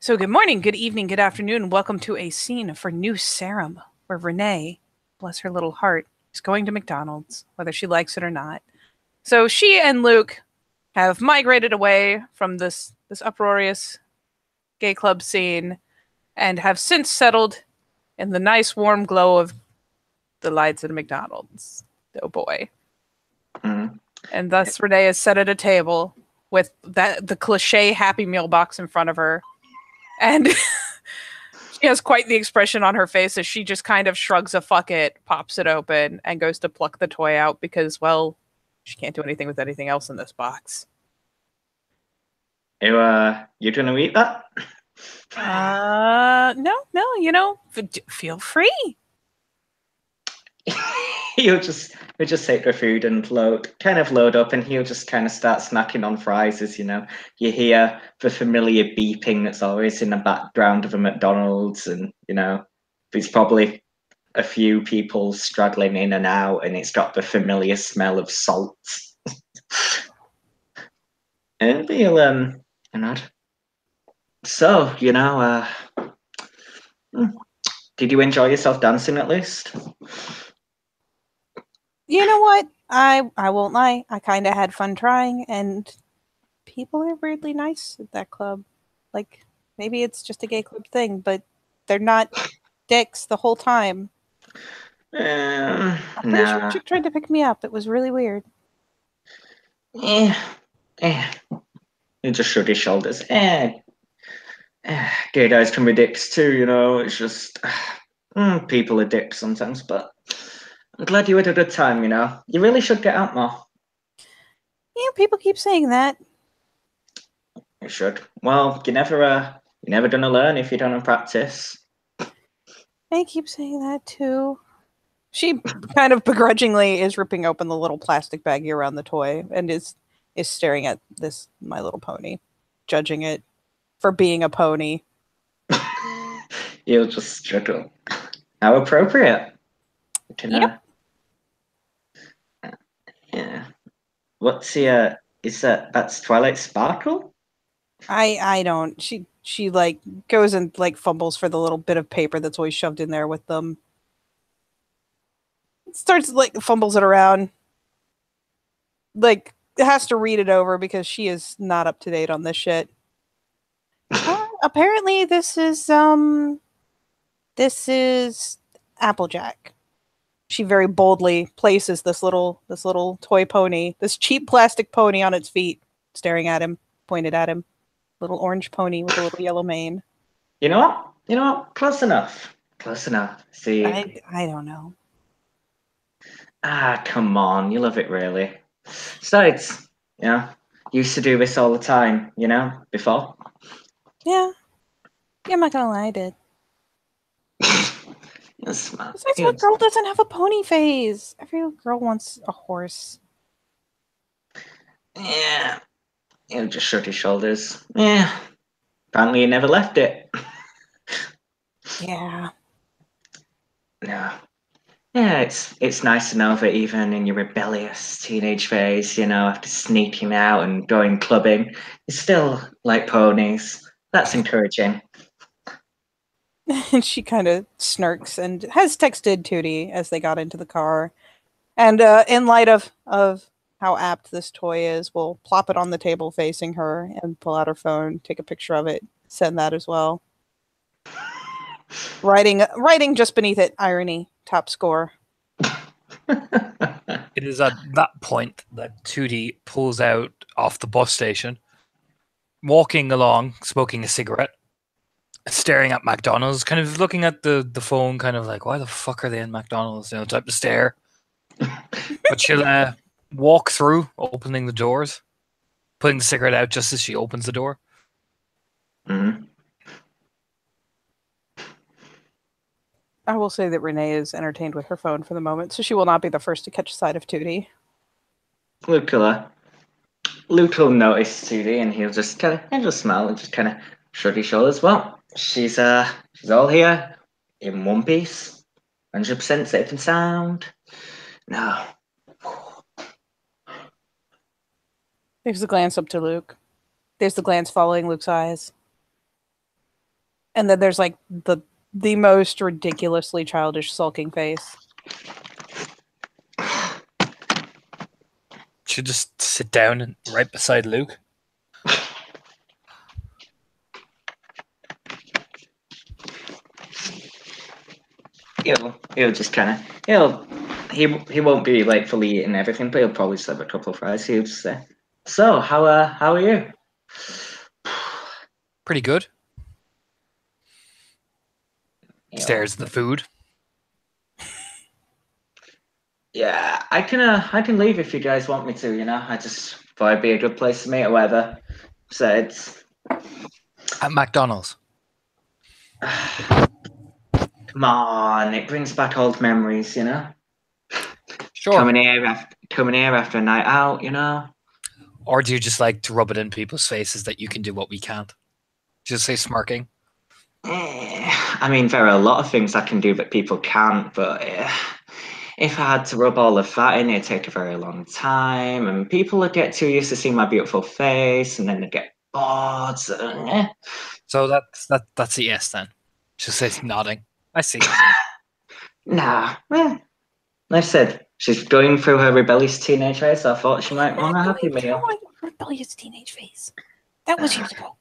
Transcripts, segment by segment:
So good morning, good evening, good afternoon. Welcome to a scene for New Sarum, where Renee, bless her little heart, is going to McDonald's, whether she likes it or not. So she and Luke have migrated away from this uproarious gay club scene and have since settled in the nice warm glow of the lights at a McDonald's. Oh boy. Mm. And thus Renee is set at a table with the cliche Happy Meal box in front of her. And she has quite the expression on her face as she just kind of shrugs a fuck it, pops it open, and goes to pluck the toy out because, well, she can't do anything with anything else in this box. You gonna eat that? No, feel free. we just take the food and load up, and he'll just kind of start snacking on fries. As you hear the familiar beeping that's always in the background of a McDonald's, and there's probably a few people straggling in and out, and it's got the familiar smell of salt. And he'll nod. So did you enjoy yourself dancing at least? You know what? I won't lie. I kind of had fun trying, and people are weirdly nice at that club. Like, maybe it's just a gay club thing, but they're not dicks the whole time. I'm pretty sure a chick tried to pick me up. It was really weird. He just shrugged his shoulders. Gay guys can be dicks too, it's just people are dicks sometimes, but I'm glad you had a good time, You really should get out more. Yeah, people keep saying that. You should. Well, you're never gonna learn if you don't practice. They keep saying that too. She kind of begrudgingly is ripping open the little plastic baggie around the toy and is staring at this My Little Pony, judging it for being a pony. You'll just struggle. How appropriate. Yep. Yeah. What's the that's Twilight Sparkle? I don't. She like goes and like fumbles for the little bit of paper that's always shoved in there with them. Starts like fumbles it around. Like has to read it over because she is not up to date on this shit. Apparently this is Applejack. She very boldly places this little toy pony, this cheap plastic pony on its feet, staring at him, pointed at him. Little orange pony with a little yellow mane. You know what? Close enough. See, I don't know. Come on, you love it really. Besides, used to do this all the time, before. Yeah, I'm not gonna lie, I did. Besides, what girl doesn't have a pony phase? Every girl wants a horse. Yeah. He'll just shrug his shoulders. Yeah. Apparently he never left it. Yeah. No. Yeah, it's nice to know that even in your rebellious teenage phase, after sneaking out and going clubbing, you still like ponies. That's encouraging. And she kind of snirks and has texted Tootie as they got into the car. And in light of how apt this toy is, we'll plop it on the table facing her and pull out her phone, take a picture of it, send that as well. Writing just beneath it, irony, top score. It is at that point that Tootie pulls out off the bus station, walking along, smoking a cigarette, staring at McDonald's, kind of looking at the phone, kind of like, why the fuck are they in McDonald's? Type of stare. But she'll walk through, opening the doors, putting the cigarette out just as she opens the door. Mm-hmm. I will say that Renee is entertained with her phone for the moment, so she will not be the first to catch sight of Tootie. Luke will notice Tootie, and he'll just kind of smile and just kind of shrug his shoulders. Well, she's all here in one piece, 100% safe and sound. No. There's the glance up to Luke. There's the glance following Luke's eyes. And then there's like the most ridiculously childish sulking face. Should just sit down and right beside Luke. He'll just kind of he won't be like fully eating everything, but he'll probably just have a couple of fries. He'll just say, "So how are you?" Pretty good. You know, Stares at the food. yeah, I can leave if you guys want me to. I just thought it'd be a good place to meet or whatever. So it's At McDonald's. come on, it brings back old memories. Sure. Coming here after a night out. Or do you just like to rub it in people's faces that you can do what we can't? Just say smirking. I mean, there are a lot of things I can do that people can't, but if I had to rub all of that in, it'd take a very long time, and people would get too used to seeing my beautiful face, and then they'd get bored. So that's a yes then. Just say nodding. I see. Nah. Like I said, she's going through her rebellious teenage phase, so I thought she might want a happy meal. Rebellious teenage phase. That was years ago.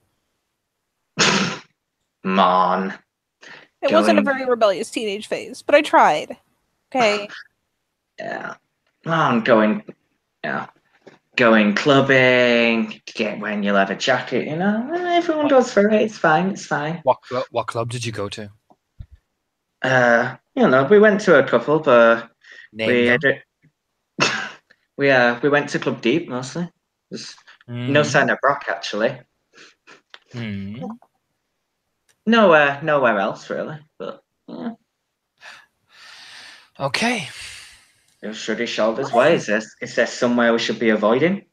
Come on. It wasn't a very rebellious teenage phase, but I tried. Okay. Yeah. I'm going clubbing, wearing your leather jacket, everyone goes for it. It's fine. What club did you go to? We went to a couple, but Name them. we went to Club Deep mostly. There's no sign of Brock actually. Nowhere else really. But yeah. Okay. He'll shrug his shoulders. Why is this? Is there somewhere we should be avoiding?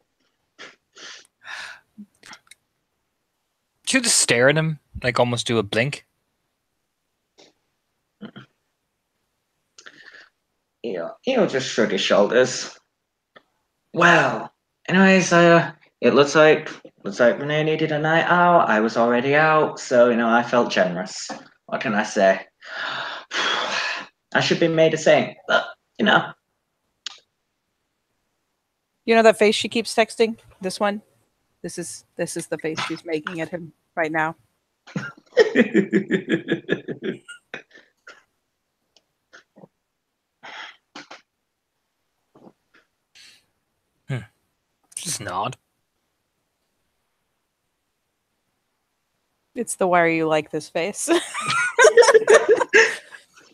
Should just stare at him, like almost do a blink. He'll just shrug his shoulders. Well, anyways, it looks like Renee needed a night out. I was already out, so I felt generous. What can I say? I should be made a saint, but You know that face she keeps texting? This one? This is the face she's making at him right now. Just nod. It's the why are you like this face?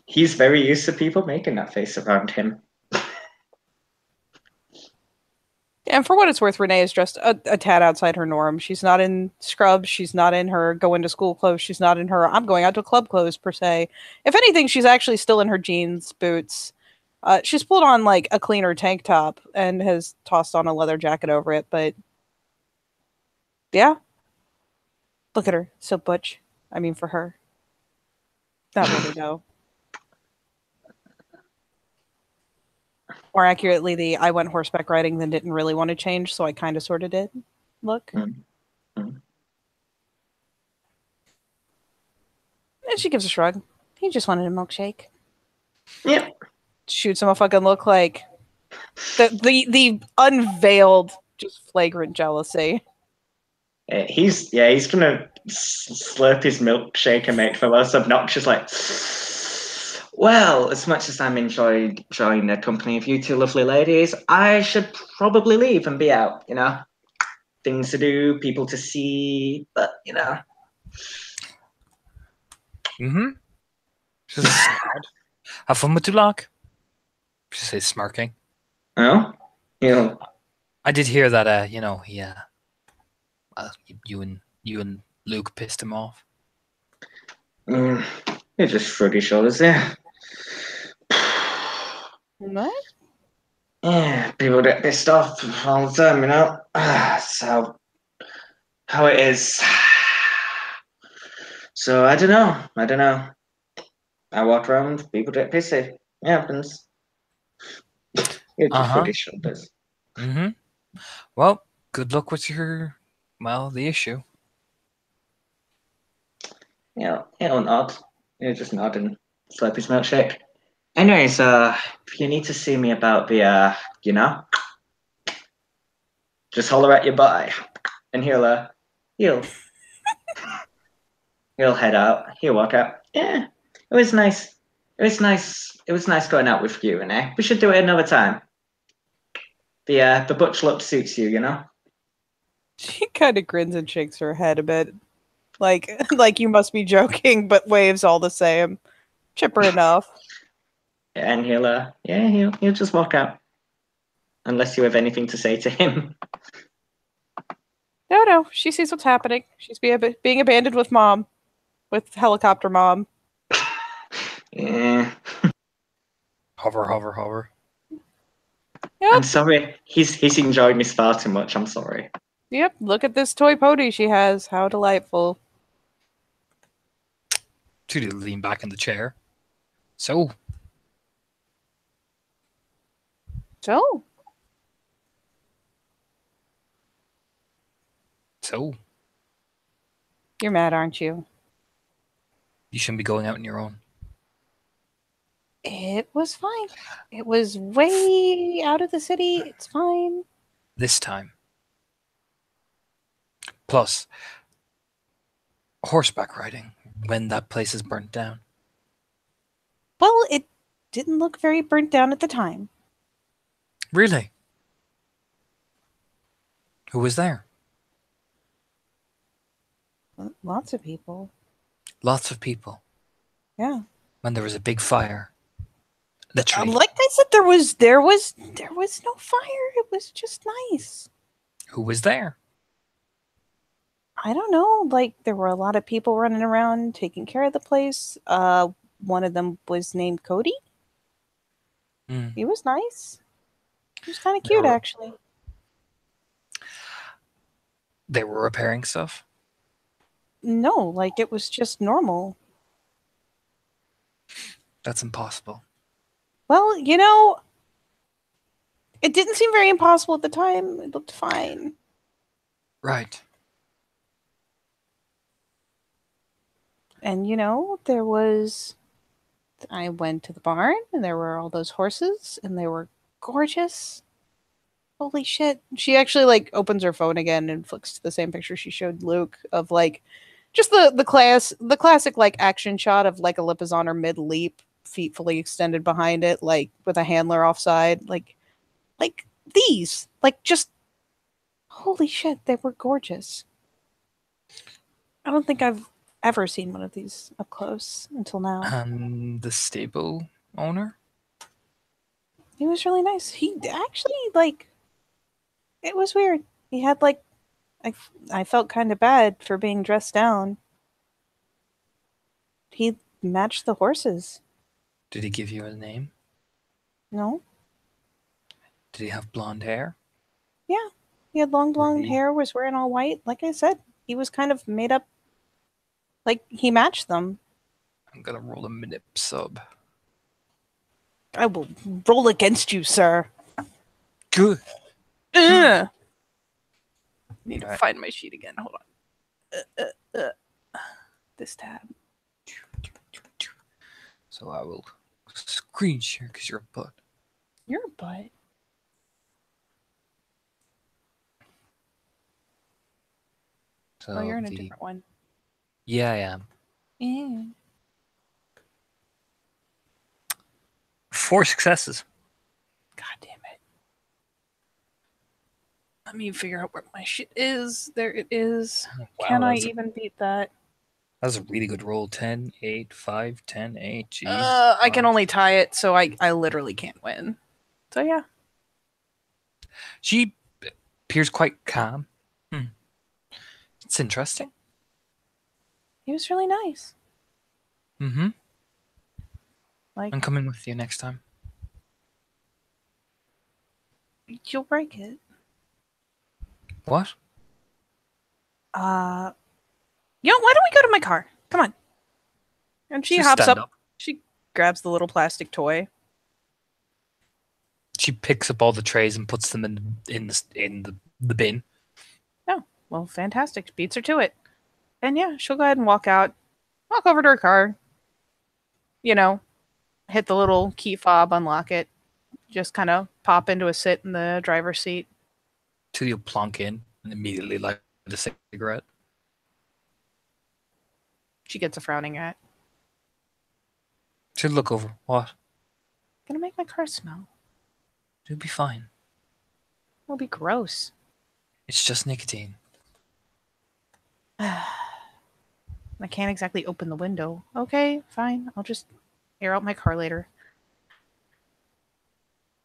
He's very used to people making that face around him. And for what it's worth, Renee is dressed a tad outside her norm. She's not in scrubs. She's not in her going to school clothes. She's not in her I'm going out to club clothes, per se. If anything, she's actually still in her jeans, boots. She's pulled on like a cleaner tank top and has tossed on a leather jacket over it. But yeah, look at her. So butch. I mean, for her. Not really, though. More accurately, I went horseback riding then didn't really want to change, so I kind of sort of did. Look. Mm-hmm. And she gives a shrug. He just wanted a milkshake. Yeah. Shoots him a fucking look like the unveiled, just flagrant jealousy. He's gonna slurp his milkshake and make the most obnoxious like. Well, as much as I'm enjoying the company of you two lovely ladies, I should probably leave and be out. Things to do, people to see, but Just nod. Have fun with Dulac. Just say smirking. Oh, I did hear that. You and Luke pissed him off. You just shrug his shoulders, yeah. What? Yeah, people get pissed off all the time, so how it is. So I don't know. I walk around, people get pissy. It happens. You just shrug his shoulders. Well, good luck with the issue. He'll nod. He'll just nod and slurp his milkshake. Anyways, if you need to see me about the, just holler at your boy, and he'll head out. He'll walk out. Yeah, it was nice. It was nice. It was nice going out with you, Renee. We should do it another time. The butch look suits you, She kind of grins and shakes her head a bit, like you must be joking, but waves all the same. Chipper enough. And he'll just walk out, unless you have anything to say to him. No, she sees what's happening. She's being abandoned with mom, with helicopter mom. Yeah. Hover. Yep. I'm sorry. He's enjoyed me far too much. I'm sorry. Yep, look at this toy pony she has. How delightful. Tootie lean back in the chair. So, You're mad, aren't you? you shouldn't be going out on your own. It was fine. It was way out of the city. It's fine. This time. Plus, horseback riding when that place is burnt down. Well, it didn't look very burnt down at the time. Really? Who was there? Lots of people. Lots of people. Yeah. When there was a big fire. Literally. Like I said, there was no fire. It was just nice. Who was there? I don't know. Like there were a lot of people running around taking care of the place. One of them was named Cody. He was nice. He was kind of cute, actually. They were repairing stuff? No, like it was just normal. That's impossible. Well, it didn't seem very impossible at the time. It looked fine. Right. And, I went to the barn and there were all those horses and they were gorgeous. Holy shit. She actually opens her phone again and flicks to the same picture she showed Luke of just the classic action shot of Olympus on her mid leap, feet fully extended behind it, with a handler offside. These. Just holy shit, they were gorgeous. I don't think I've ever seen one of these up close until now. And the stable owner? He was really nice. He actually, it was weird. He had, I felt kind of bad for being dressed down. He matched the horses. Did he give you a name? No. Did he have blonde hair? Yeah. He had long blonde hair, was wearing all white. Like I said, he was kind of made up. He matched them. I'm gonna roll a minute sub. I will roll against you, sir. Good. Need to find my sheet again. Hold on. This tab. So I will screen share because you're a butt. You're a butt. So you're in a different one. Yeah, I am. Yeah. 4 successes. God damn it. Let me figure out where my shit is. There it is. Wow, Can I even beat that? That was a really good roll. 10, 8, 5, 10, 8. Jeez. I can only tie it, so I literally can't win. So yeah. She appears quite calm. It's interesting. He was really nice. Mm-hmm. I'm coming with you next time. You'll break it. What? Why don't we go to my car? Come on. And she hops up. She grabs the little plastic toy. She picks up all the trays and puts them in the bin. Oh, well, fantastic. Beats her to it. And yeah, she'll go ahead and walk out. walk over to her car, you know, hit the little key fob, unlock it, just kind of pop into a sit in the driver's seat. Till you plonk in and immediately light a cigarette. She gets a frowning at. She'll look over. What? Gonna make my car smell. It'll be fine. It'll be gross. It's just nicotine. I can't exactly open the window. Okay, fine. I'll just air out my car later.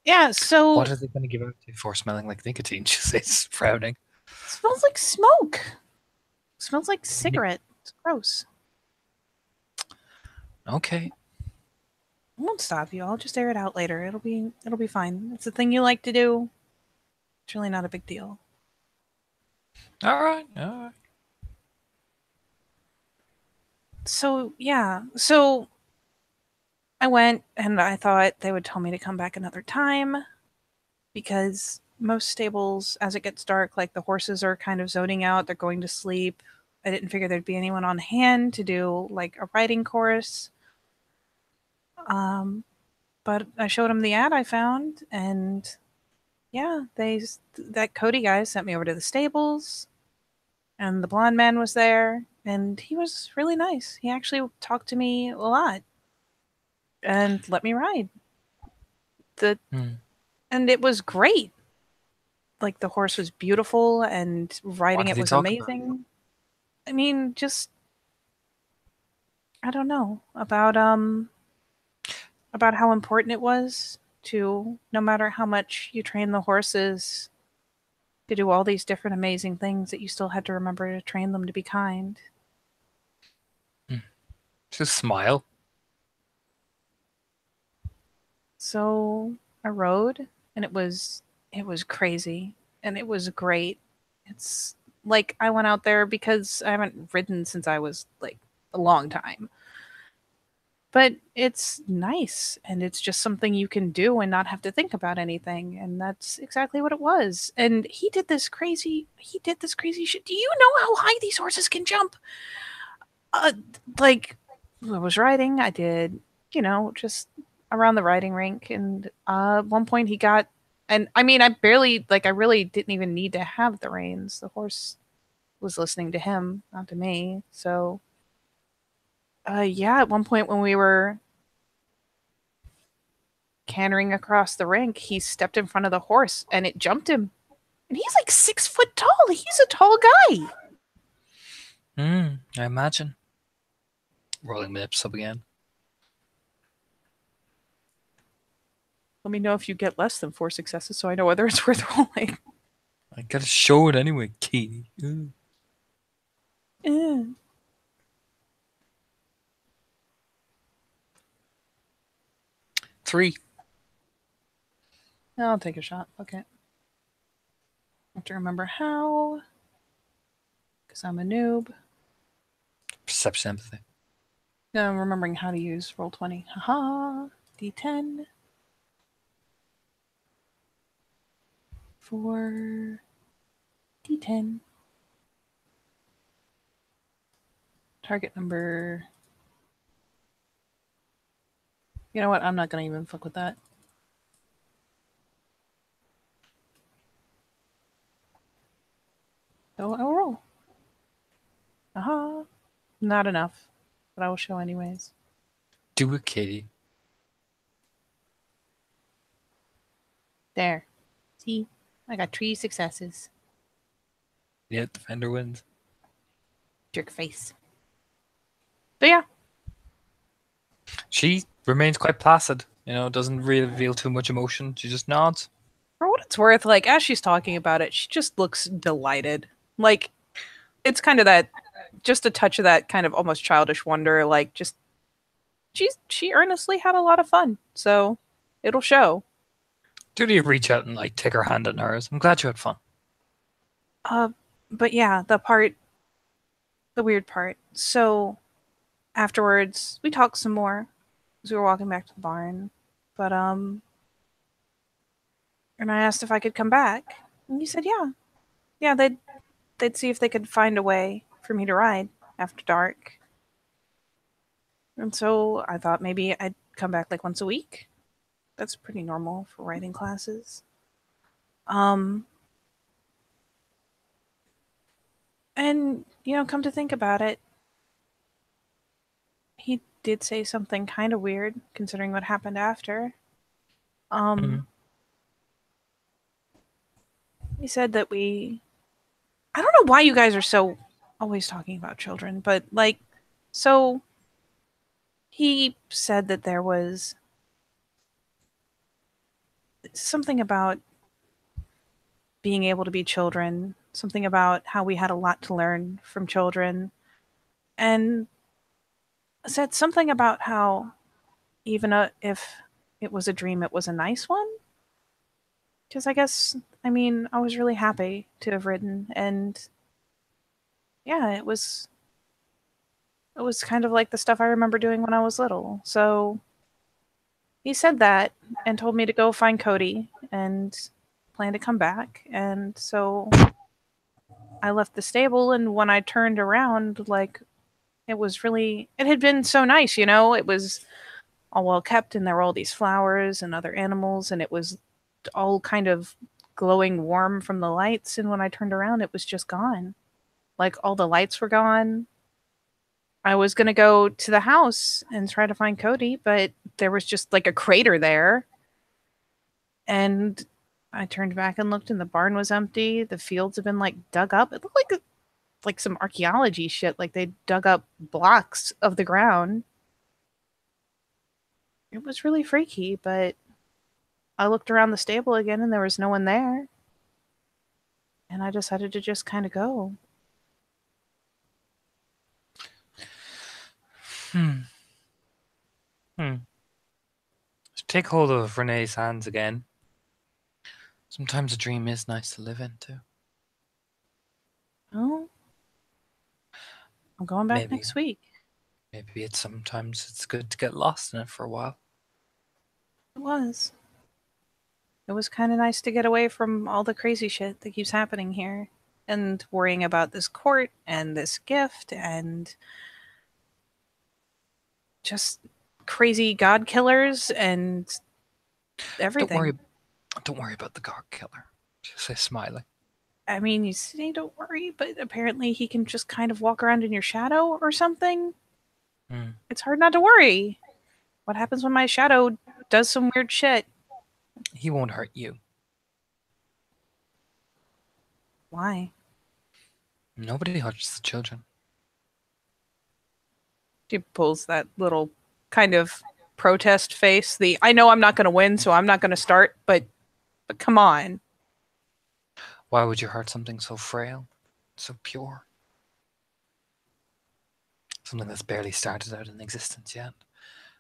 Yeah, so What are they going to give out to for smelling like nicotine? She says, frowning. it smells like smoke. It smells like cigarette. It's gross. Okay. I won't stop you. I'll just air it out later. It'll be fine. It's a thing you like to do. It's really not a big deal. All right. All right. So yeah. So I went and I thought they would tell me to come back another time because most stables, as it gets dark, like the horses are kind of zoning out, they're going to sleep. I didn't figure there'd be anyone on hand to do like a riding course. But I showed them the ad I found, and yeah, that Cody guy sent me over to the stables, and the blonde man was there, and he was really nice. He actually talked to me a lot and let me ride. And it was great. Like the horse was beautiful and riding What it did he was talk amazing. I mean, just I don't know about how important it was to, no matter how much you train the horses to do all these different amazing things, that you still had to remember to train them to be kind. Just smile. So I rode, and it was crazy, and it was great. It's like I went out there because I haven't ridden since I was like a long time. But it's nice, and it's just something you can do and not have to think about anything, and that's exactly what it was. And he did this crazy shit. Do you know how high these horses can jump? Like I was riding, I did, just around the riding rink, and at one point he got, and I mean, I really didn't even need to have the reins. The horse was listening to him, not to me. So yeah, at one point when we were cantering across the rink, he stepped in front of the horse and it jumped him. And he's like 6 foot tall. He's a tall guy. I imagine. Rolling my lips up again. Let me know if you get less than 4 successes so I know whether it's worth rolling. I gotta show it anyway, Katie. Eh. 3. I'll take a shot. Okay. I have to remember how. Because I'm a noob. Perception, empathy. No, I'm remembering how to use Roll20. Haha. D10. 4. D10. Target number. You know what? I'm not going to even fuck with that. So I'll roll. Aha. Not enough. But I will show anyways. Do it, Katie. There. See? I got 3 successes. Yeah, defender wins. Jerk face. But yeah. She remains quite placid. Doesn't really reveal too much emotion. She just nods. For what it's worth, like, as she's talking about it, she just looks delighted. Like, it's kind of that, just a touch of that kind of almost childish wonder, like, just, she earnestly had a lot of fun. So, it'll show. Do you reach out and, like, take her hand in hers? I'm glad you had fun. But yeah, the weird part. So, afterwards, we talked some more as we were walking back to the barn. But, and I asked if I could come back. And he said, yeah. Yeah, they'd see if they could find a way for me to ride after dark. And so I thought maybe I'd come back like once a week. That's pretty normal for writing classes. And, come to think about it, he did say something kind of weird considering what happened after. He said that I don't know why you guys are so always talking about children, but so he said that there was something about being able to be children, something about how we had a lot to learn from children, and said something about how even if it was a dream, it was a nice one. Because I was really happy to have written, and yeah, it was kind of like the stuff I remember doing when I was little. So he said that and told me to go find Cody and plan to come back. And so I left the stable, and when I turned around, it had been so nice, it was all well kept, and there were all these flowers and other animals, and it was all kind of glowing warm from the lights. And when I turned around, it was just gone. Like, all the lights were gone. I was going to go to the house and try to find Cody, but there was just like a crater there. And I turned back and looked, and the barn was empty. The fields had been dug up. It looked like some archaeology shit. Like they dug up blocks of the ground. It was really freaky, but I looked around the stable again, and there was no one there. And I decided to just kind of go. Take hold of Renee's hands again. Sometimes a dream is nice to live into. Oh, I'm going back next week. Maybe sometimes it's good to get lost in it for a while. It was. It was kind of nice to get away from all the crazy shit that keeps happening here, and worrying about this court and this gift and just crazy god killers and everything. Don't worry about the god killer. Just say smiling. I mean, you say don't worry, but apparently he can just kind of walk around in your shadow or something. It's hard not to worry. What happens when my shadow does some weird shit? He won't hurt you. Why? Nobody hurts the children. She pulls that little kind of protest face. I know I'm not going to win, so I'm not going to start, but come on. Why would you hurt something so frail, so pure? Something that's barely started out in existence yet.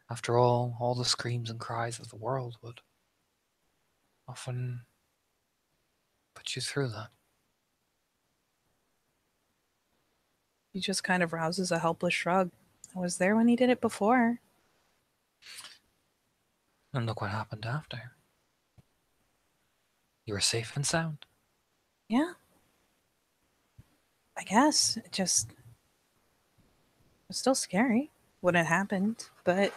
After all the screams and cries of the world would often put you through that. He just kind of rouses a helpless shrug. I was there when he did it before. And look what happened after. You were safe and sound. Yeah. I guess. It was still scary when it happened, but...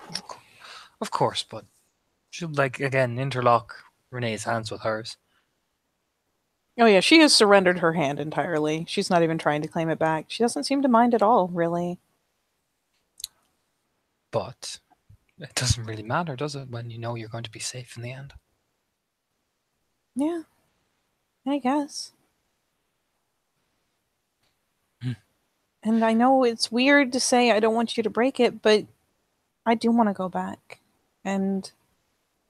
Of course, but she'll, again, interlock Renee's hands with hers. Oh yeah, she has surrendered her hand entirely. She's not even trying to claim it back. She doesn't seem to mind at all, really. But it doesn't really matter, does it, when you know you're going to be safe in the end? Yeah. I guess. And I know it's weird to say I don't want you to break it, but I do want to go back. And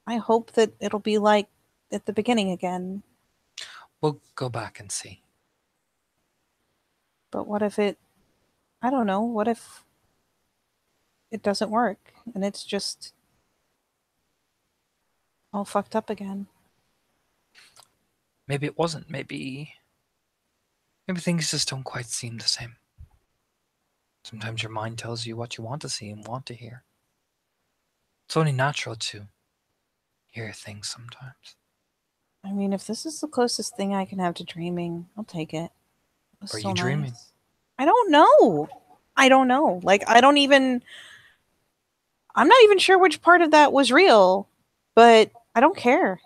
I hope that it'll be like at the beginning again. We'll go back and see. But what if I don't know, what if it doesn't work and it's just all fucked up again? Maybe it wasn't. Maybe things just don't quite seem the same. Sometimes your mind tells you what you want to see and want to hear. It's only natural to hear things sometimes. I mean, if this is the closest thing I can have to dreaming, I'll take it. Are you dreaming? I don't know. I don't know. I don't even... I'm not even sure which part of that was real, but I don't care.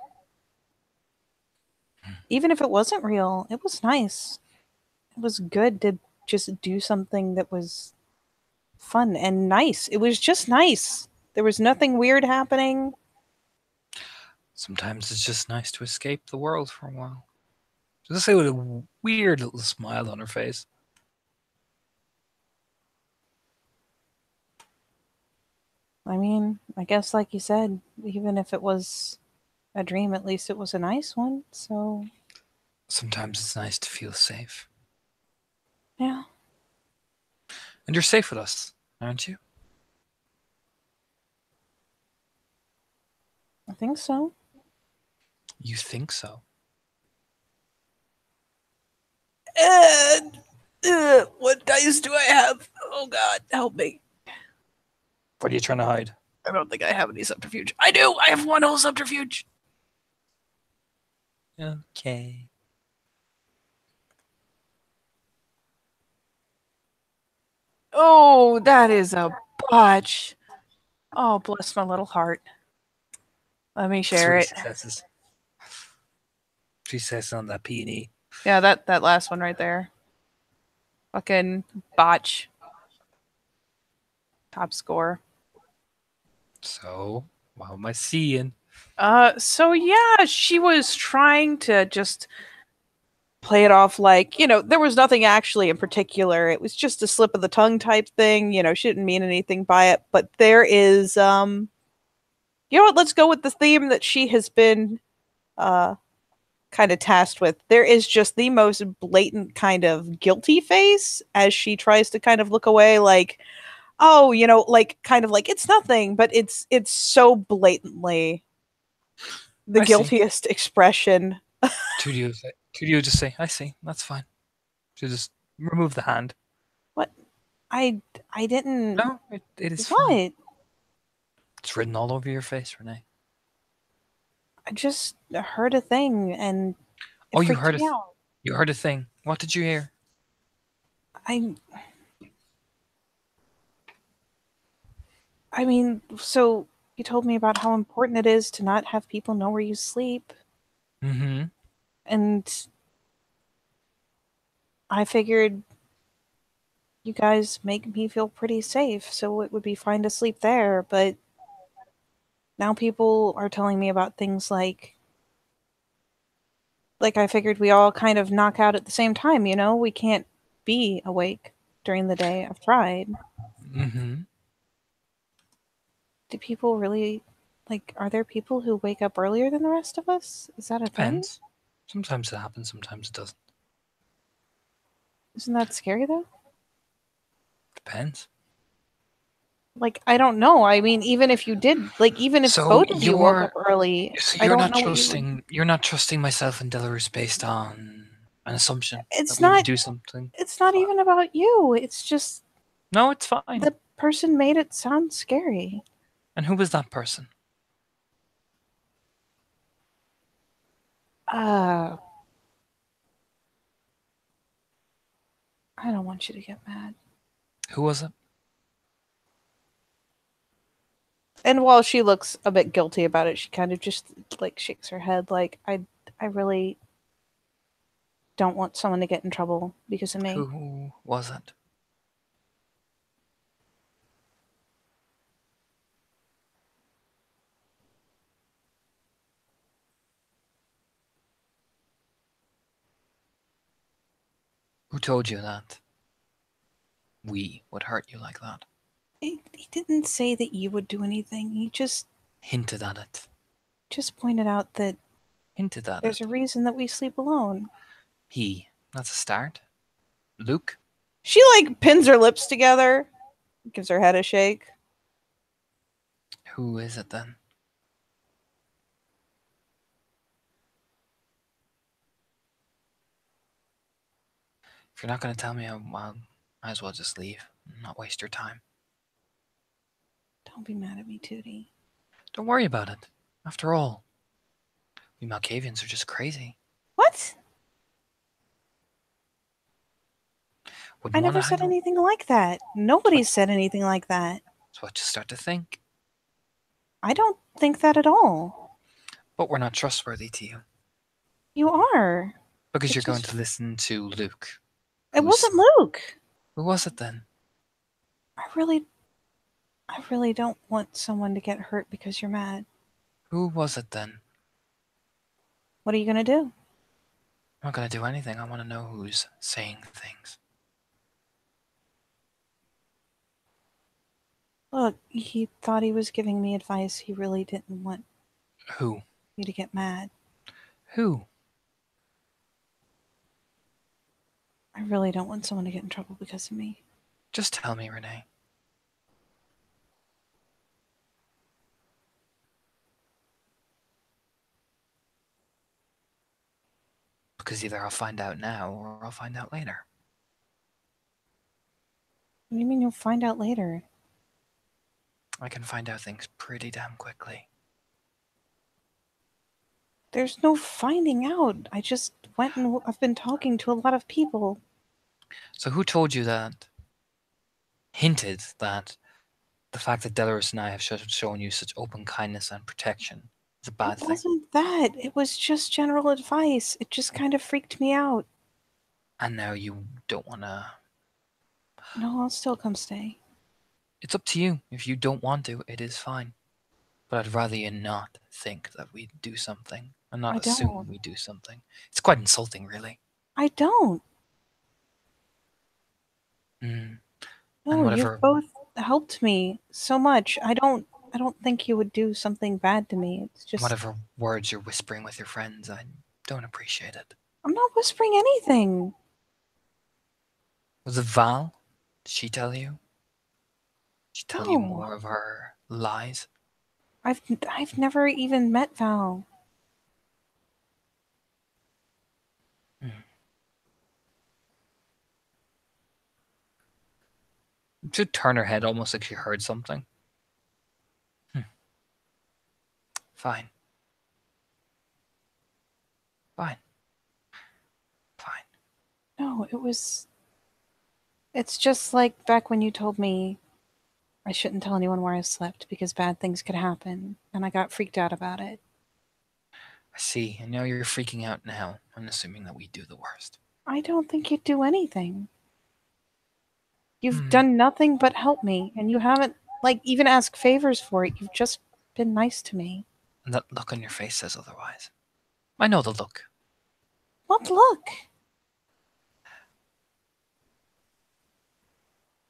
Even if it wasn't real, it was nice. It was good to just do something that was fun and nice. It was just nice. There was nothing weird happening. Sometimes it's just nice to escape the world for a while. Just say with a weird little smile on her face. I mean, I guess like you said, even if it was a dream, at least it was a nice one. So, Sometimes it's nice to feel safe. yeah. And you're safe with us, aren't you? I think so. You think so? What dice do I have? Oh God, help me. What are you trying to hide? I don't think I have any subterfuge. I do! I have one whole subterfuge! Okay. Oh, that is a botch. Oh, bless my little heart. Let me share it. Successes. 3 successes on that P&E. Yeah, that last one right there. Fucking botch. Top score. So, what am I seeing? So yeah, she was trying to just play it off like, there was nothing actually in particular. It was just a slip of the tongue type thing. She didn't mean anything by it. But there is, you know what? Let's go with the theme that she has been kind of tasked with. There is just the most blatant kind of guilty face as she tries to kind of look away, like, oh, like kind of like it's nothing, but it's so blatantly the I see. guiltiest expression. 2D just say, I see, that's fine. She'll just remove the hand. What? I didn't. No, it is What? fine. It's written all over your face, Renee. I just heard a thing and it Oh, you freaked heard me out. You heard a thing. What did you hear? I mean, so you told me about how important it is to not have people know where you sleep. Mm-hmm. And I figured you guys make me feel pretty safe, so it would be fine to sleep there, but now people are telling me about things like I figured we all kind of knock out at the same time, We can't be awake during the day. I've tried. Mm-hmm. Do people really, are there people who wake up earlier than the rest of us? Is that a thing? Depends. Sometimes it happens, sometimes it doesn't. Isn't that scary, though? Depends. I don't know. I mean, even if you did, even if So both of you woke up early, I you're don't not know trusting. You're not trusting myself and Delarus based on an assumption It's that we would not. do something. It's not even about you. It's just No, it's fine. the person made it sound scary. And who was that person? I don't want you to get mad. Who was it? And while she looks a bit guilty about it, she kind of just shakes her head I really don't want someone to get in trouble because of me. Who was it? Who told you that we would hurt you like that? He didn't say that you would do anything. He just Hinted at it. pointed out that Hinted at there's it. a reason that we sleep alone. That's a start. Luke? She pins her lips together, gives her head a shake. Who is it then? If you're not going to tell me, I might as well just leave and not waste your time. Don't be mad at me, Tootie. Don't worry about it. After all, we Malkavians are just crazy. What? Wouldn't I never wanna said hang out- anything like that. Nobody's said anything like that. That's what you start to think. I don't think that at all. But we're not trustworthy to you. You are. Because It you're going just- to listen to Luke. It who's- wasn't Luke. Who was it then? I really don't want someone to get hurt because you're mad. Who was it then? What are you going to do? I'm not going to do anything. I want to know who's saying things. Look, he thought he was giving me advice. He really didn't want Who? me to get mad. Who? I really don't want someone to get in trouble because of me. Just tell me, Renee. Because either I'll find out now or I'll find out later. What do you mean you'll find out later? I can find out things pretty damn quickly. There's no finding out. I just went and I've been talking to a lot of people. So who told you that? Hinted that the fact that Delarus and I have shown you such open kindness and protection is a bad It thing. wasn't that. It was just general advice. It just kind of freaked me out. And now you don't want to... No, I'll still come stay. It's up to you. If you don't want to, it is fine. But I'd rather you not think that we do something and I not assume don't. we do something. It's quite insulting, really. I don't. Mm. No, whatever- you've both helped me so much. I don't think you would do something bad to me. It's just Whatever words you're whispering with your friends, I don't appreciate it. I'm not whispering anything. Was it Val? Did she tell you? Did she tell you No. more of her lies? I've never even met Val. She turned her head almost like she heard something. Fine. Fine. Fine. No, it's just like back when you told me I shouldn't tell anyone where I slept because bad things could happen, and I got freaked out about it. I see. And now you're freaking out now. I'm assuming that we do the worst. I don't think you'd do anything. You've done nothing but help me, and you haven't, like, even asked favors for it. You've just been nice to me. And that look on your face says otherwise. I know the look. What look?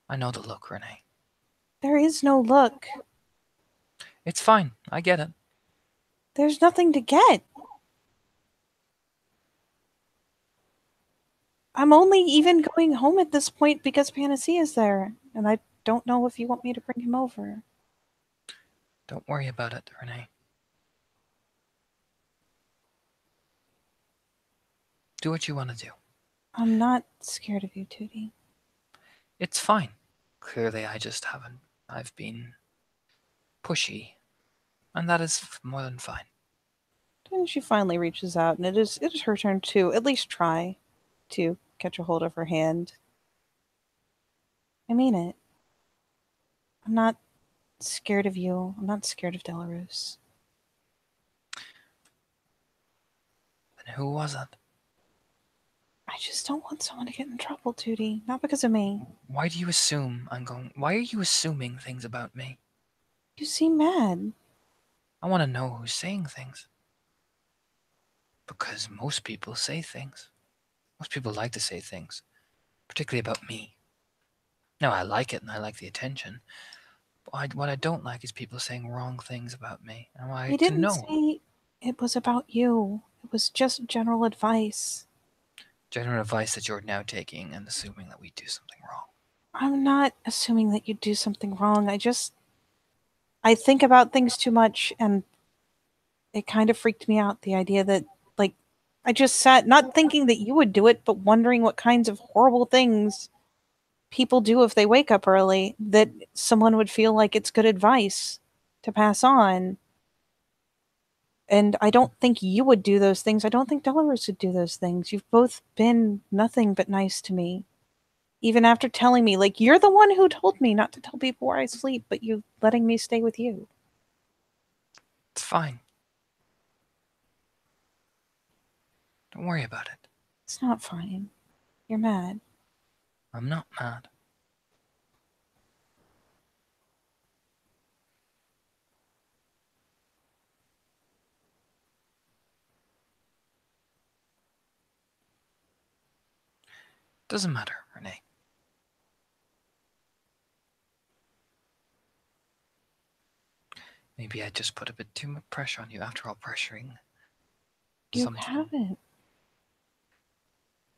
I know the look, Renee. There is no look. It's fine. I get it. There's nothing to get. I'm only even going home at this point because Panacea's there, and I don't know if you want me to bring him over. Don't worry about it, Renee. Do what you want to do. I'm not scared of you, Tootie. It's fine. Clearly, I just haven't. I've been pushy. And that is more than fine. And she finally reaches out, and it is her turn to at least try to catch a hold of her hand. I mean it. I'm not scared of you. I'm not scared of Delarus. Then who was it? I just don't want someone to get in trouble, Tootie. Not because of me. Why do you assume I'm going... Why are you assuming things about me? You seem mad. I want to know who's saying things. Because most people say things. Most people like to say things. Particularly about me. Now, I like it and I like the attention. But what I don't like is people saying wrong things about me. And I I to didn't know. say it was about you. It was just general advice. General advice that you're now taking and assuming that we do something wrong. I'm not assuming that you do something wrong. I think about things too much, and it kind of freaked me out, the idea that, like, I just sat not thinking that you would do it, but wondering what kinds of horrible things people do if they wake up early, that someone would feel like it's good advice to pass on. And I don't think you would do those things. I don't think Delarus would do those things. You've both been nothing but nice to me. Even after telling me, like, you're the one who told me not to tell people where I sleep, but you letting me stay with you. It's fine. Don't worry about it. It's not fine. You're mad. I'm not mad. Doesn't matter, Renee. Maybe I just put a bit too much pressure on you. After all, pressuring. You haven't.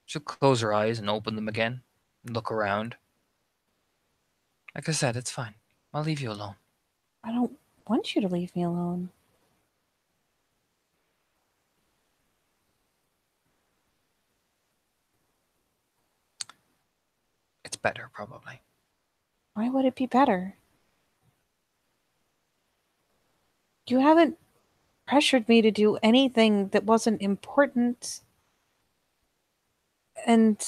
She'll close her eyes and open them again and look around. Like I said, it's fine. I'll leave you alone. I don't want you to leave me alone. It's better, probably. Why would it be better? You haven't pressured me to do anything that wasn't important. And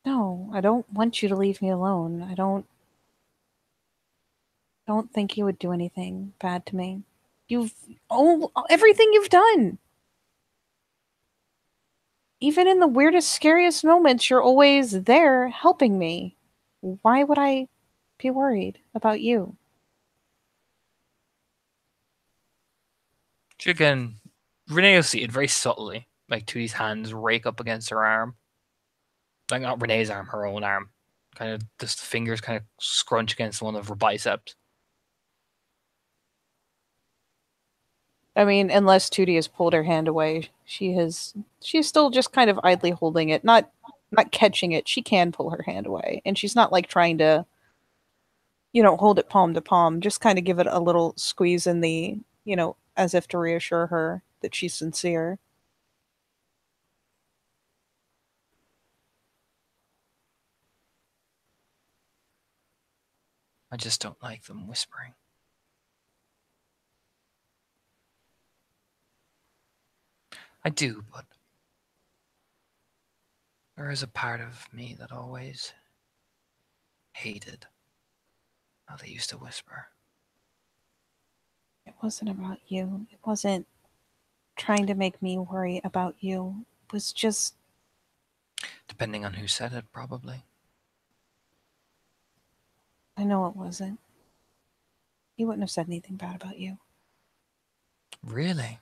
no, I don't want you to leave me alone. I don't think you would do anything bad to me. Everything you've done. Even in the weirdest, scariest moments, you're always there helping me. Why would I be worried about you? She again, Renee will see it very subtly. Like Tootie's hands rake up against her arm. Like not Renee's arm, her own arm. Kind of just the fingers kind of scrunch against one of her biceps. I mean, unless Tootie has pulled her hand away, she's still just kind of idly holding it, not catching it. She can pull her hand away, and she's not like trying to, hold it palm to palm. Just kind of give it a little squeeze in the, as if to reassure her that she's sincere. I just don't like them whispering. I do, but there is a part of me that always hated how they used to whisper. It wasn't about you. It wasn't trying to make me worry about you. It was just... Depending on who said it, probably. I know it wasn't. He wouldn't have said anything bad about you. Really?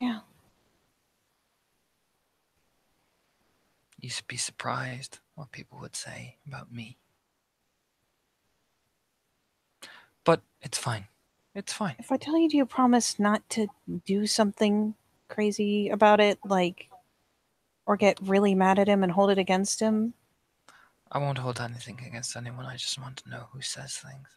Yeah. You should be surprised what people would say about me. But it's fine. It's fine. If I tell you, do you promise not to do something crazy about it, like, or get really mad at him and hold it against him? I won't hold anything against anyone. I just want to know who says things.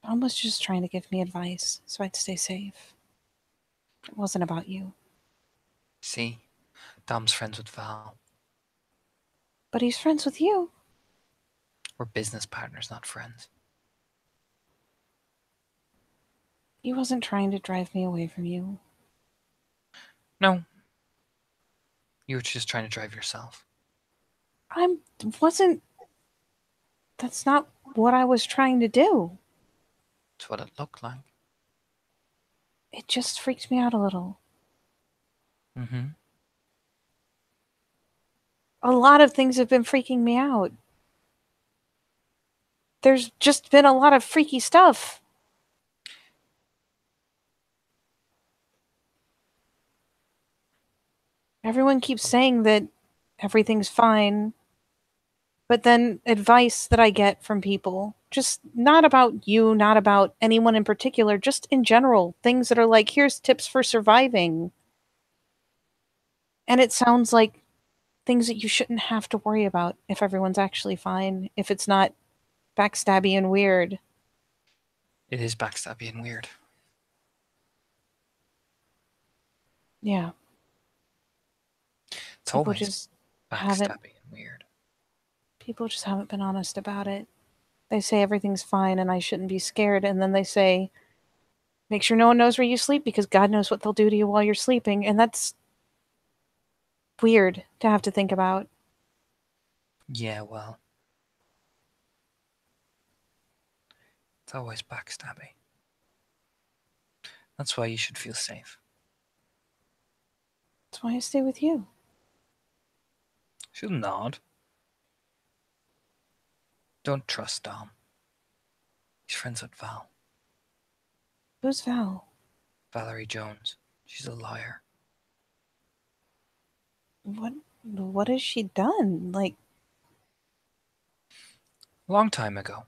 Mom was just trying to give me advice so I'd stay safe. It wasn't about you. See? Dom's friends with Val. But he's friends with you. We're business partners, not friends. He wasn't trying to drive me away from you. No. You were just trying to drive yourself. That's not what I was trying to do. It's what it looked like. It just freaked me out a little. Mm-hmm. A lot of things have been freaking me out. There's just been a lot of freaky stuff. Everyone keeps saying that everything's fine, but then advice that I get from people, just not about you, not about anyone in particular, just in general, things that are like, here's tips for surviving. And it sounds like things that you shouldn't have to worry about if everyone's actually fine, if it's not backstabby and weird. It is backstabby and weird. Yeah. It's always just backstabby and weird. People just haven't been honest about it. They say everything's fine and I shouldn't be scared, and then they say, make sure no one knows where you sleep because God knows what they'll do to you while you're sleeping, and that's weird to have to think about. Yeah, well, it's always backstabbing. That's why you should feel safe. That's why I stay with you. She'll nod. Don't trust Dom. He's friends with Val. Who's Val? Valerie Jones. She's a liar. What has she done? Like, A long time ago,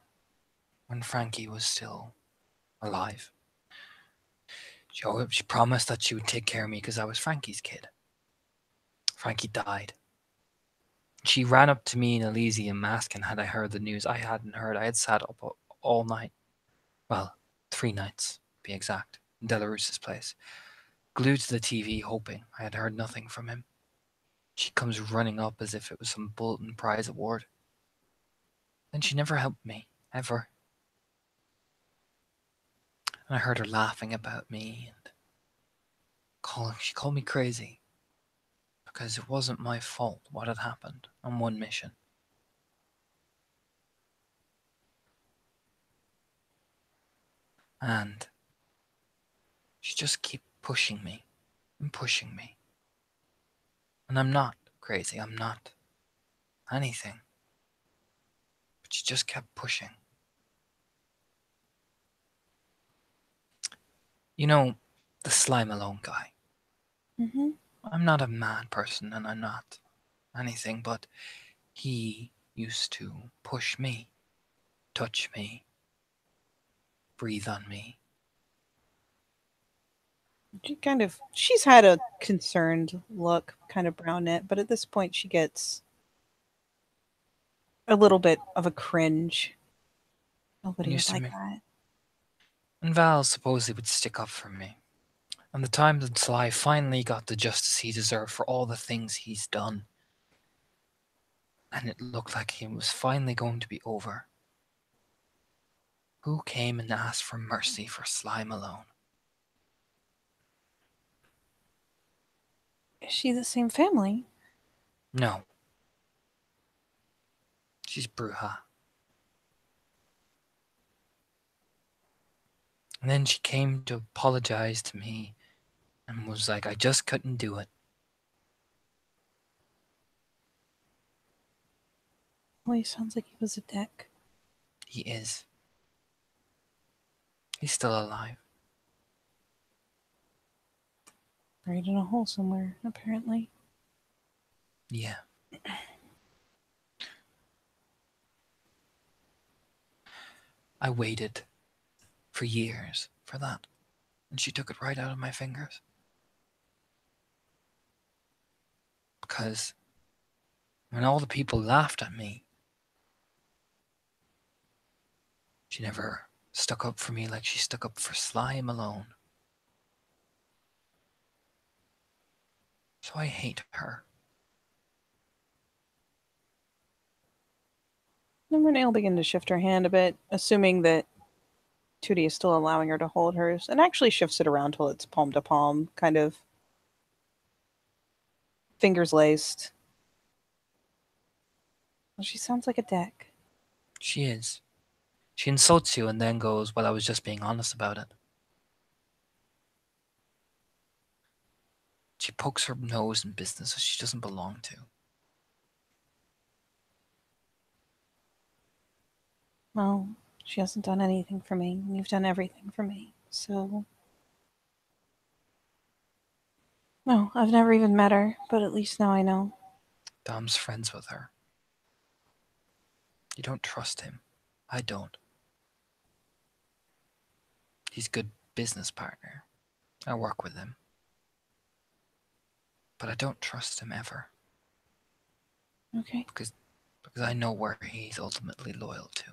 when Frankie was still alive, she promised that she would take care of me because I was Frankie's kid. Frankie died. She ran up to me in Elysium asking had I heard the news. I hadn't heard. I had sat up all night. Well, 3 nights, to be exact, in Delarouse's place, glued to the TV, hoping. I had heard nothing from him. She comes running up as if it was some Bolton Prize award. Then she never helped me, ever. And I heard her laughing about me and she called me crazy because it wasn't my fault what had happened on one mission. And she just kept pushing me and pushing me. And I'm not crazy, I'm not anything. But she just kept pushing. You know, the Slime Alone guy. mm-hmm. I'm not a mad person and I'm not anything, but he used to push me, touch me, breathe on me. She's had a concerned look, kind of brown it, but at this point she gets a little bit of a cringe. Nobody would like that. And Val supposedly would stick up for me. And the time that Sly finally got the justice he deserved for all the things he's done. And it looked like he was finally going to be over. Who came and asked for mercy for Sly Malone? Is she the same family? No. She's Bruja. And then she came to apologize to me and was like, I just couldn't do it. Well, he sounds like he was a dick. He is. He's still alive. Buried in a hole somewhere, apparently. Yeah. I waited for years for that, and she took it right out of my fingers. Because when all the people laughed at me, she never stuck up for me like she stuck up for Sly Malone. So I hate her. Then Renee will begin to shift her hand a bit, assuming that Tootie is still allowing her to hold hers, and actually shifts it around till it's palm to palm, kind of fingers laced. Well, she sounds like a dick. She is. She insults you and then goes, well, I was just being honest about it. She pokes her nose in businesses she doesn't belong to. Well, she hasn't done anything for me, and you've done everything for me, so... No, I've never even met her, but at least now I know. Dom's friends with her. You don't trust him. I don't. He's a good business partner. I work with him. But I don't trust him ever. Okay. Because I know where he's ultimately loyal to.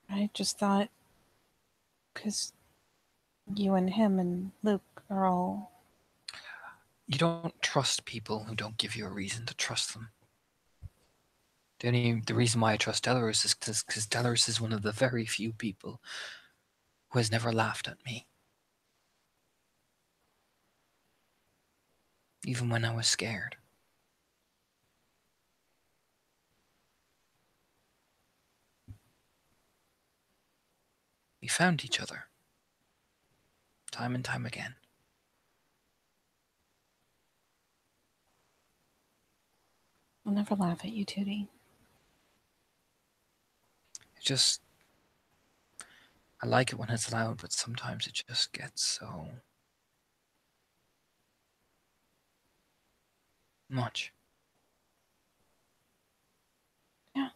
I just thought, because you and him and Luke are all... You don't trust people who don't give you a reason to trust them. The reason why I trust Delarus is because Delarus is one of the very few people who has never laughed at me. Even when I was scared. We found each other. Time and time again. I'll never laugh at you, Tootie. I like it when it's loud, but sometimes it just gets so much. Yeah.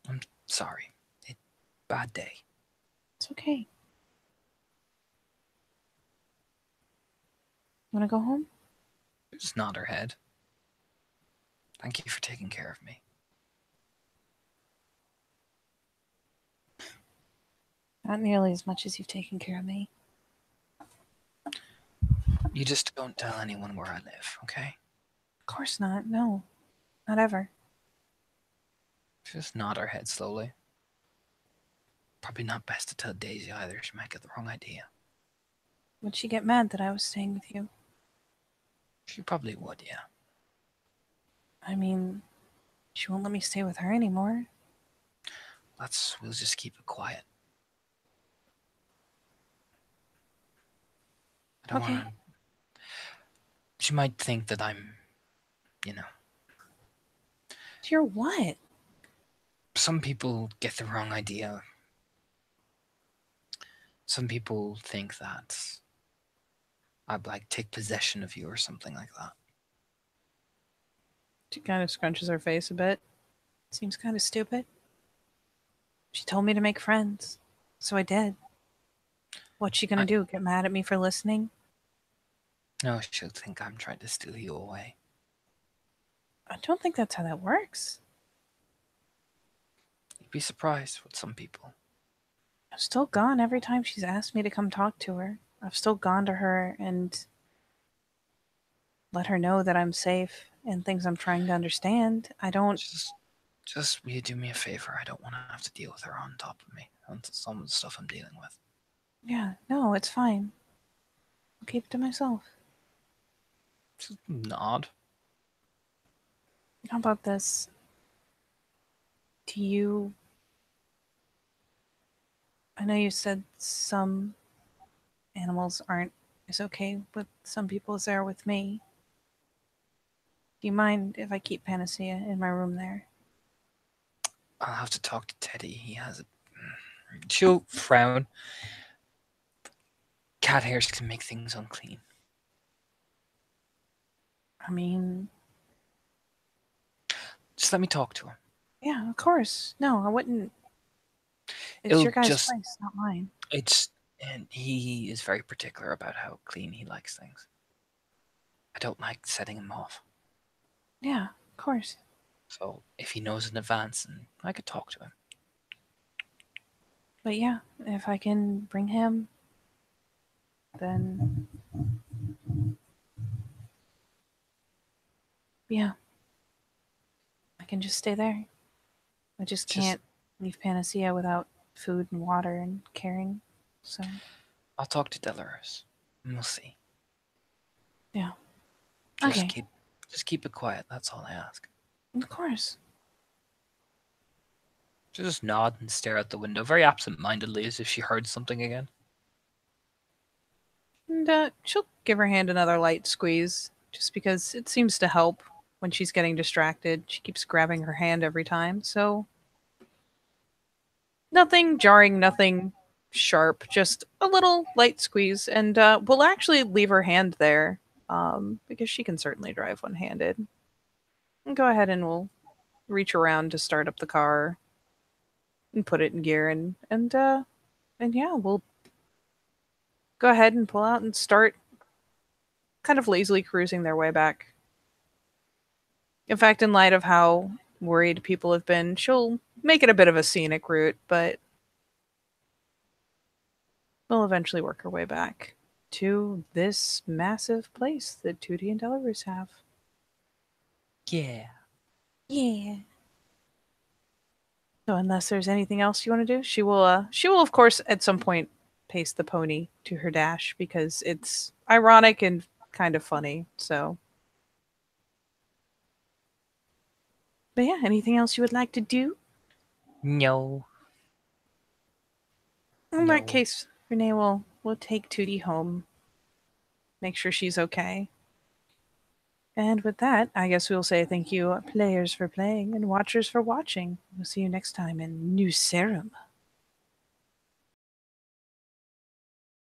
I'm sorry. Bad day. It's okay. Wanna go home? Just nod her head. Thank you for taking care of me. Not nearly as much as you've taken care of me. You just don't tell anyone where I live, okay? Of course not. No. Not ever. Just nod her head slowly. Probably not best to tell Daisy either. She might get the wrong idea. Would she get mad that I was staying with you? She probably would, yeah. I mean, she won't let me stay with her anymore. We'll just keep it quiet. I don't Okay. want to. She might think that I'm, you know. You're what? Some people get the wrong idea. Some people think that I'd like take possession of you or something like that. She kind of scrunches her face a bit. Seems kind of stupid. She told me to make friends, so I did. What's she gonna do? Get mad at me for listening? No, she'll think I'm trying to steal you away. I don't think that's how that works. You'd be surprised with some people. I've still gone every time she's asked me to come talk to her. I've still gone to her and let her know that I'm safe and things I'm trying to understand. I don't... Just will you do me a favor? I don't want to have to deal with her on top of me, on some of the stuff I'm dealing with. Yeah, no, it's fine. I'll keep it to myself. Just nod. How about this? Do you... I know you said some animals aren't as okay with some people as they are with me. Do you mind if I keep Panacea in my room there? I'll have to talk to Teddy. He has a... She'll frown. Cat hairs can make things unclean. I mean... Just let me talk to him. Yeah, of course. No, I wouldn't... It's your guys' place, not mine. And he is very particular about how clean he likes things. I don't like setting him off. Yeah, of course. So if he knows in advance, and I could talk to him. But yeah, if I can bring him, then... Yeah. I can just stay there. I just can't leave Panacea without food and water and caring, so... I'll talk to Delarus. And we'll see. Yeah. Just keep it quiet. That's all I ask. Of course. She'll just nod and stare out the window, very absent-mindedly, as if she heard something again. And she'll give her hand another light squeeze, just because it seems to help when she's getting distracted. She keeps grabbing her hand every time, so... Nothing jarring, nothing sharp, just a little light squeeze. And we'll actually leave her hand there, because she can certainly drive one-handed. And go ahead and we'll reach around to start up the car and put it in gear, and yeah, we'll go ahead and pull out and start kind of lazily cruising their way back. In fact, in light of how worried people have been, she'll make it a bit of a scenic route, but we'll eventually work her way back to this massive place that Tootie and Delarus have. Yeah. Yeah. So unless there's anything else you want to do, she will of course at some point pace the pony to her dash because it's ironic and kind of funny. So but yeah, anything else you would like to do? No. In that No. case, Renee will take Tootie home. Make sure she's okay. And with that, I guess we'll say thank you, players, for playing and watchers for watching. We'll see you next time in New Serum.